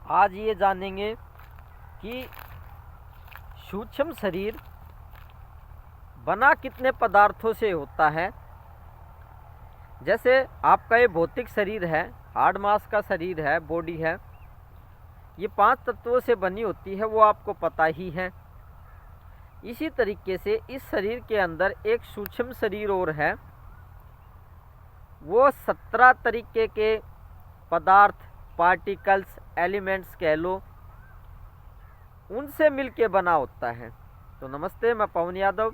आज ये जानेंगे कि सूक्ष्म शरीर बना कितने पदार्थों से होता है। जैसे आपका ये भौतिक शरीर है, हार्ड मास का शरीर है, बॉडी है, ये 5 तत्वों से बनी होती है, वो आपको पता ही है। इसी तरीके से इस शरीर के अंदर एक सूक्ष्म शरीर और है, वो 17 तरीके के पदार्थ, पार्टिकल्स, एलिमेंट्स कह लो, उनसे मिलके बना होता है। तो नमस्ते, मैं पवन यादव,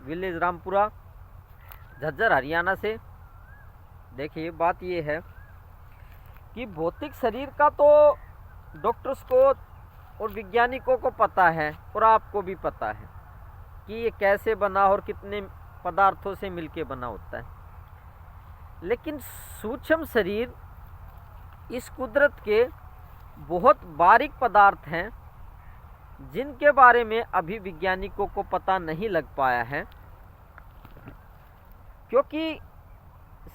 विलेज रामपुरा, झज्जर, हरियाणा से। देखिए, बात ये है कि भौतिक शरीर का तो डॉक्टर्स को और वैज्ञानिकों को पता है और आपको भी पता है कि ये कैसे बना और कितने पदार्थों से मिलके बना होता है। लेकिन सूक्ष्म शरीर इस कुदरत के बहुत बारीक पदार्थ हैं जिनके बारे में अभी वैज्ञानिकों को पता नहीं लग पाया है, क्योंकि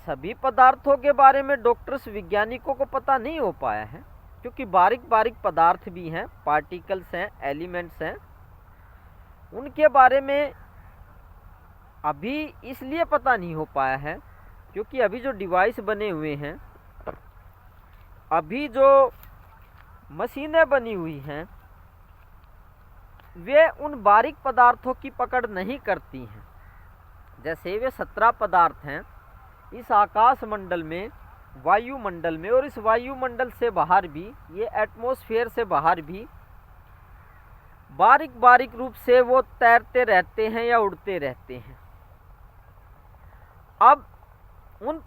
सभी पदार्थों के बारे में डॉक्टर्स, वैज्ञानिकों को पता नहीं हो पाया है, क्योंकि बारीक बारीक पदार्थ भी हैं, पार्टिकल्स हैं, एलिमेंट्स हैं, उनके बारे में अभी इसलिए पता नहीं हो पाया है क्योंकि अभी जो डिवाइस बने हुए हैं, अभी जो मशीनें बनी हुई हैं, वे उन बारीक पदार्थों की पकड़ नहीं करती हैं। जैसे वे 17 पदार्थ हैं इस आकाश मंडल में, वायुमंडल में, और इस वायुमंडल से बाहर भी, ये एटमॉस्फेयर से बाहर भी बारीक बारीक रूप से वो तैरते रहते हैं या उड़ते रहते हैं। अब उन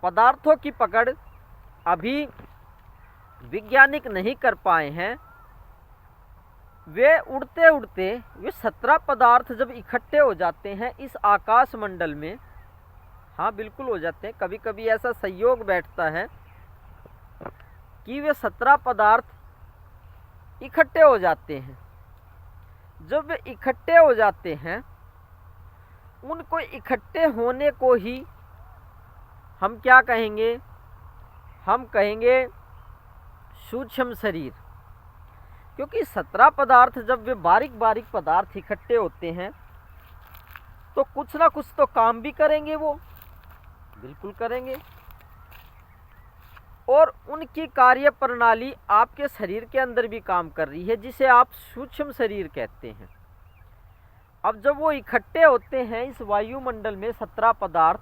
पदार्थों की पकड़ अभी वैज्ञानिक नहीं कर पाए हैं। वे उड़ते उड़ते, वे 17 पदार्थ जब इकट्ठे हो जाते हैं इस आकाश मंडल में, हाँ बिल्कुल हो जाते हैं, कभी कभी ऐसा संयोग बैठता है कि वे 17 पदार्थ इकट्ठे हो जाते हैं। जब वे इकट्ठे हो जाते हैं, उनको इकट्ठे होने को ही हम क्या कहेंगे? हम कहेंगे सूक्ष्म शरीर। क्योंकि 17 पदार्थ जब वे बारीक बारीक पदार्थ इकट्ठे होते हैं तो कुछ ना कुछ तो काम भी करेंगे, वो बिल्कुल करेंगे, और उनकी कार्य प्रणाली आपके शरीर के अंदर भी काम कर रही है, जिसे आप सूक्ष्म शरीर कहते हैं। अब जब वो इकट्ठे होते हैं इस वायुमंडल में 17 पदार्थ,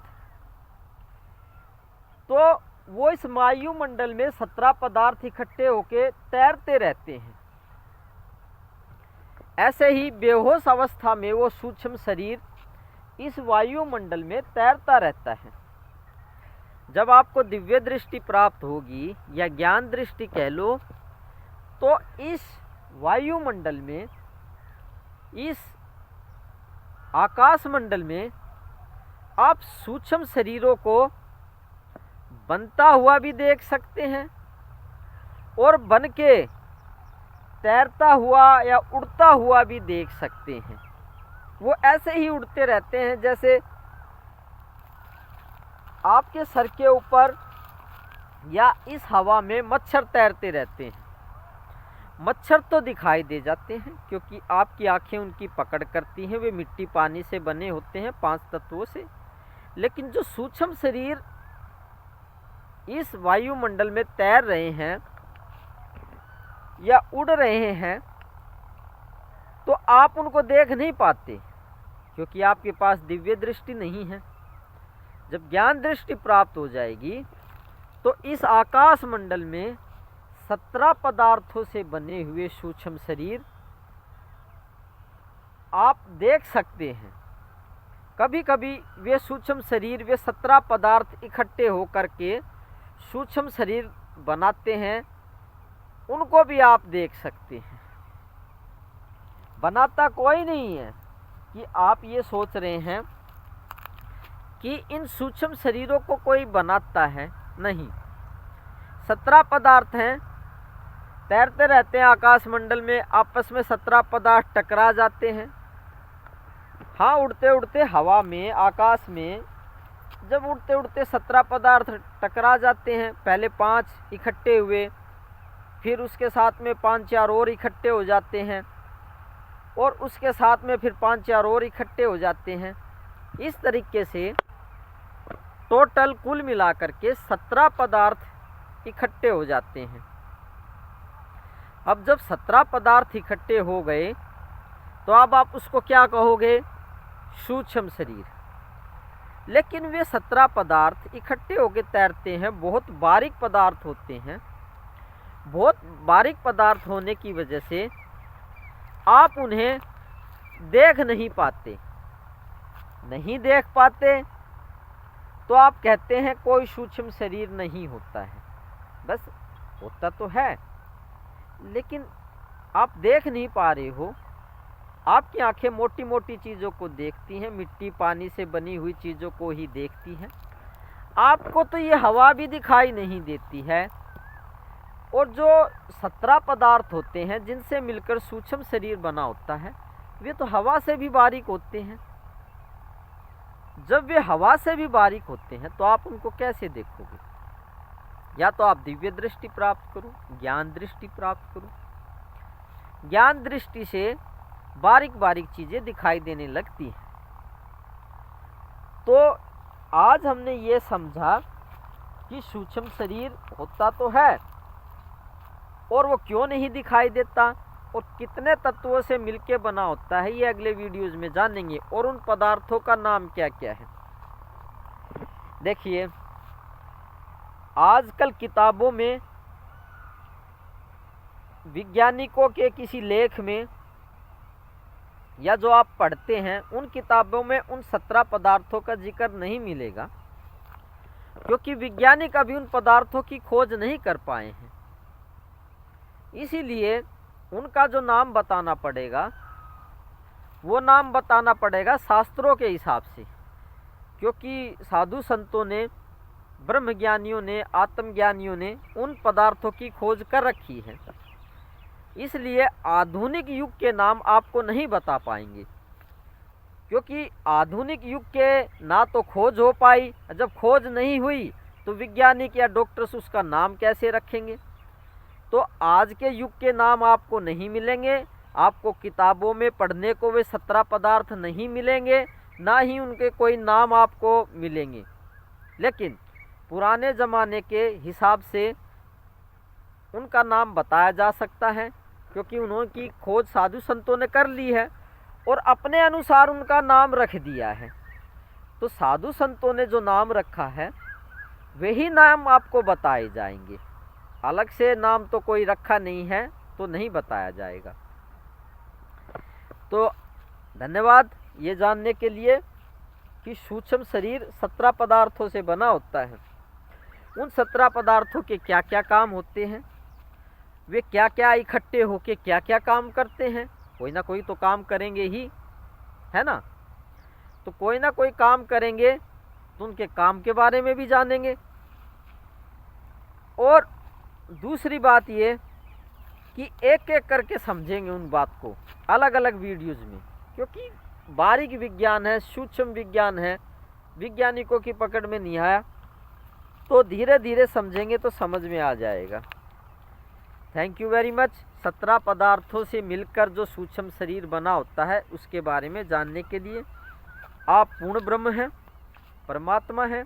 तो वो इस वायुमंडल में 17 पदार्थ इकट्ठे होके तैरते रहते हैं। ऐसे ही बेहोश अवस्था में वो सूक्ष्म शरीर इस वायुमंडल में तैरता रहता है। जब आपको दिव्य दृष्टि प्राप्त होगी या ज्ञान दृष्टि कह लो, तो इस वायुमंडल में, इस आकाश मंडल में आप सूक्ष्म शरीरों को बनता हुआ भी देख सकते हैं और बन के तैरता हुआ या उड़ता हुआ भी देख सकते हैं। वो ऐसे ही उड़ते रहते हैं जैसे आपके सर के ऊपर या इस हवा में मच्छर तैरते रहते हैं। मच्छर तो दिखाई दे जाते हैं क्योंकि आपकी आंखें उनकी पकड़ करती हैं, वे मिट्टी पानी से बने होते हैं, 5 तत्वों से। लेकिन जो सूक्ष्म शरीर इस वायुमंडल में तैर रहे हैं या उड़ रहे हैं, तो आप उनको देख नहीं पाते क्योंकि आपके पास दिव्य दृष्टि नहीं है। जब ज्ञान दृष्टि प्राप्त हो जाएगी तो इस आकाश मंडल में 17 पदार्थों से बने हुए सूक्ष्म शरीर आप देख सकते हैं। कभी कभी वे सूक्ष्म शरीर, वे 17 पदार्थ इकट्ठे होकर के सूक्ष्म शरीर बनाते हैं, उनको भी आप देख सकते हैं। बनाता कोई नहीं है कि आप ये सोच रहे हैं कि इन सूक्ष्म शरीरों को कोई बनाता है, नहीं। 17 पदार्थ हैं, तैरते रहते हैं आकाश मंडल में, आपस में 17 पदार्थ टकरा जाते हैं। हाँ, उड़ते उड़ते हवा में, आकाश में जब उड़ते उड़ते 17 पदार्थ टकरा जाते हैं, पहले 5 इकट्ठे हुए, फिर उसके साथ में 5-4 और इकट्ठे हो जाते हैं, और उसके साथ में फिर 5-4 और इकट्ठे हो जाते हैं। इस तरीके से टोटल कुल मिलाकर के 17 पदार्थ इकट्ठे हो जाते हैं। अब जब 17 पदार्थ इकट्ठे हो गए तो अब आप उसको क्या कहोगे? सूक्ष्म शरीर। लेकिन वे 17 पदार्थ इकट्ठे होकर तैरते हैं, बहुत बारीक पदार्थ होते हैं। बहुत बारीक पदार्थ होने की वजह से आप उन्हें देख नहीं पाते। नहीं देख पाते तो आप कहते हैं कोई सूक्ष्म शरीर नहीं होता है। बस होता तो है, लेकिन आप देख नहीं पा रहे हो। आपकी आंखें मोटी मोटी चीज़ों को देखती हैं, मिट्टी पानी से बनी हुई चीज़ों को ही देखती हैं। आपको तो ये हवा भी दिखाई नहीं देती है। और जो 17 पदार्थ होते हैं जिनसे मिलकर सूक्ष्म शरीर बना होता है, वे तो हवा से भी बारीक होते हैं। जब वे हवा से भी बारीक होते हैं तो आप उनको कैसे देखोगे? या तो आप दिव्य दृष्टि प्राप्त करो, ज्ञान दृष्टि प्राप्त करो। ज्ञान दृष्टि से बारीक बारीक चीजें दिखाई देने लगती हैं। तो आज हमने ये समझा कि सूक्ष्म शरीर होता तो है, और वो क्यों नहीं दिखाई देता और कितने तत्वों से मिलके बना होता है, ये अगले वीडियोस में जानेंगे। और उन पदार्थों का नाम क्या क्या है। देखिए, आजकल किताबों में वैज्ञानिकों के किसी लेख में या जो आप पढ़ते हैं उन किताबों में उन 17 पदार्थों का जिक्र नहीं मिलेगा, क्योंकि वैज्ञानिक अभी उन पदार्थों की खोज नहीं कर पाए हैं। इसीलिए उनका जो नाम बताना पड़ेगा वो नाम बताना पड़ेगा शास्त्रों के हिसाब से, क्योंकि साधु संतों ने, ब्रह्मज्ञानियों ने, आत्मज्ञानियों ने उन पदार्थों की खोज कर रखी है। इसलिए आधुनिक युग के नाम आपको नहीं बता पाएंगे, क्योंकि आधुनिक युग के ना तो खोज हो पाई। जब खोज नहीं हुई तो वैज्ञानिक या डॉक्टर्स उसका नाम कैसे रखेंगे? तो आज के युग के नाम आपको नहीं मिलेंगे। आपको किताबों में पढ़ने को वे 17 पदार्थ नहीं मिलेंगे, ना ही उनके कोई नाम आपको मिलेंगे। लेकिन पुराने ज़माने के हिसाब से उनका नाम बताया जा सकता है, क्योंकि उन्होंने खोज साधु संतों ने कर ली है और अपने अनुसार उनका नाम रख दिया है। तो साधु संतों ने जो नाम रखा है वही नाम आपको बताए जाएंगे। अलग से नाम तो कोई रखा नहीं है, तो नहीं बताया जाएगा। तो धन्यवाद ये जानने के लिए कि सूक्ष्म शरीर 17 पदार्थों से बना होता है। उन 17 पदार्थों के क्या क्या काम होते हैं, वे क्या क्या इकट्ठे होके क्या क्या काम करते हैं। कोई ना कोई तो काम करेंगे ही, है ना? तो कोई ना कोई काम करेंगे तो उनके काम के बारे में भी जानेंगे। और दूसरी बात ये कि एक एक करके समझेंगे उन बात को अलग अलग वीडियोज़ में, क्योंकि बारीक विज्ञान है, सूक्ष्म विज्ञान है, वैज्ञानिकों की पकड़ में नहीं आया। तो धीरे धीरे समझेंगे तो समझ में आ जाएगा। Thank you very much. 17 पदार्थों से मिलकर जो सूक्ष्म शरीर बना होता है उसके बारे में जानने के लिए आप पूर्ण ब्रह्म हैं, परमात्मा हैं।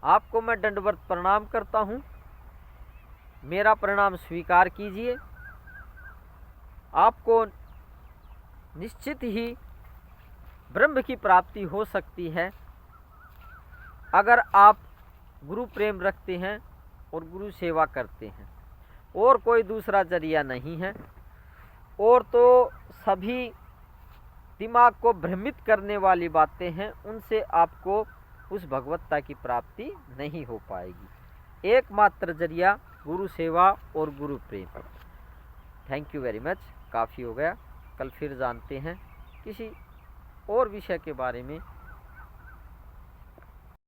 आपको मैं दंडवत प्रणाम करता हूँ। मेरा प्रणाम स्वीकार कीजिए। आपको निश्चित ही ब्रह्म की प्राप्ति हो सकती है अगर आप गुरु प्रेम रखते हैं और गुरु सेवा करते हैं। और कोई दूसरा जरिया नहीं है। और तो सभी दिमाग को भ्रमित करने वाली बातें हैं, उनसे आपको उस भगवत्ता की प्राप्ति नहीं हो पाएगी। एकमात्र जरिया गुरु सेवा और गुरु प्रेम। Thank you very much. काफ़ी हो गया। कल फिर जानते हैं किसी और विषय के बारे में।